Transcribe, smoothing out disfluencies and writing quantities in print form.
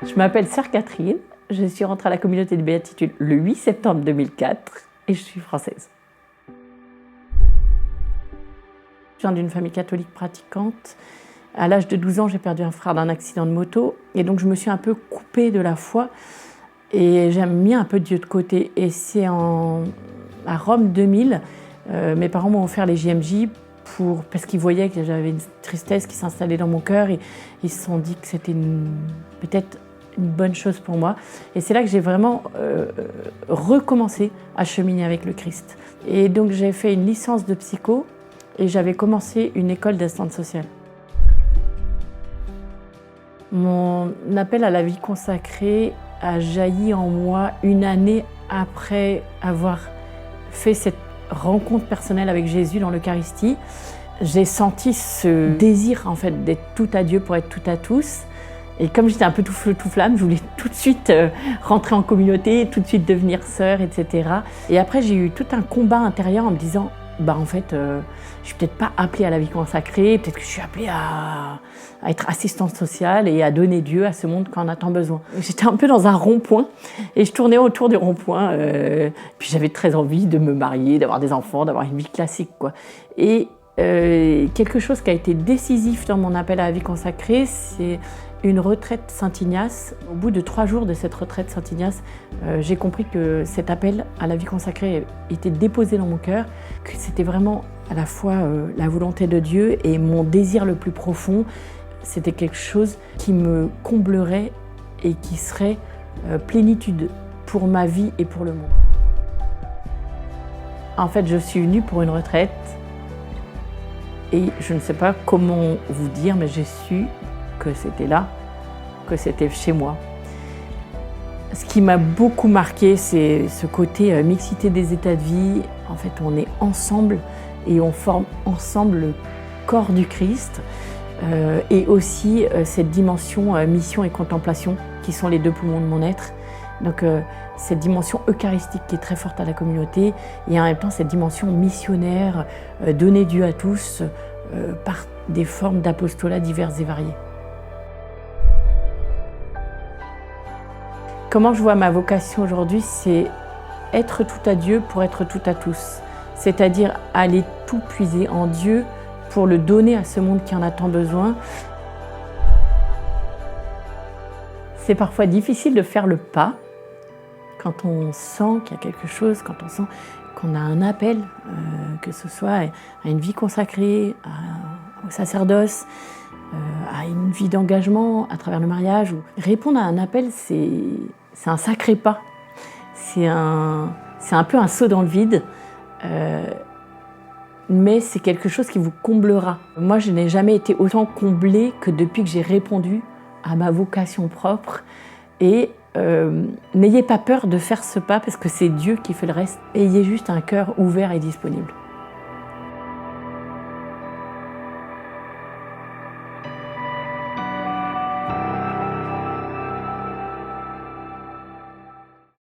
Je m'appelle Sœur Catherine, je suis rentrée à la communauté de béatitude le 8 septembre 2004 et je suis française. Je viens d'une famille catholique pratiquante. À l'âge de 12 ans, j'ai perdu un frère d'un accident de moto et donc je me suis un peu coupée de la foi et j'ai mis un peu Dieu de côté. Et c'est à Rome 2000, mes parents m'ont offert les JMJ parce qu'ils voyaient que j'avais une tristesse qui s'installait dans mon cœur et ils se sont dit que c'était peut-être une bonne chose pour moi. Et c'est là que j'ai vraiment recommencé à cheminer avec le Christ. Et donc j'ai fait une licence de psycho et j'avais commencé une école d'assistante sociale. Mon appel à la vie consacrée a jailli en moi une année après avoir fait cette rencontre personnelle avec Jésus dans l'Eucharistie. J'ai senti ce désir en fait d'être tout à Dieu pour être tout à tous. Et comme j'étais un peu tout feu, tout flamme, je voulais tout de suite rentrer en communauté, tout de suite devenir sœur, etc. Et après, j'ai eu tout un combat intérieur en me disant, en fait, je suis peut-être pas appelée à la vie consacrée, peut-être que je suis appelée à être assistante sociale et à donner Dieu à ce monde quand on a tant besoin. J'étais un peu dans un rond-point et je tournais autour du rond-point. Puis j'avais très envie de me marier, d'avoir des enfants, d'avoir une vie classique, quoi. Et quelque chose qui a été décisif dans mon appel à la vie consacrée, c'est une retraite Saint-Ignace. Au bout de 3 jours de cette retraite Saint-Ignace, j'ai compris que cet appel à la vie consacrée était déposé dans mon cœur, que c'était vraiment à la fois la volonté de Dieu et mon désir le plus profond. C'était quelque chose qui me comblerait et qui serait plénitude pour ma vie et pour le monde. En fait, je suis venue pour une retraite et je ne sais pas comment vous dire, mais j'ai su que c'était là, que c'était chez moi. Ce qui m'a beaucoup marqué, c'est ce côté mixité des états de vie. En fait, on est ensemble et on forme ensemble le corps du Christ. Et aussi cette dimension mission et contemplation, qui sont les 2 poumons de mon être. Donc cette dimension eucharistique qui est très forte à la communauté, et en même temps cette dimension missionnaire, donner Dieu à tous, par des formes d'apostolat diverses et variées. Comment je vois ma vocation aujourd'hui, c'est être tout à Dieu pour être tout à tous. C'est-à-dire aller tout puiser en Dieu pour le donner à ce monde qui en a tant besoin. C'est parfois difficile de faire le pas quand on sent qu'il y a quelque chose, quand on sent qu'on a un appel, que ce soit à une vie consacrée, au sacerdoce, à une vie d'engagement à travers le mariage. Répondre à un appel, c'est un sacré pas. C'est un peu un saut dans le vide, mais c'est quelque chose qui vous comblera. Moi, je n'ai jamais été autant comblée que depuis que j'ai répondu à ma vocation propre. Et n'ayez pas peur de faire ce pas parce que c'est Dieu qui fait le reste. Ayez juste un cœur ouvert et disponible.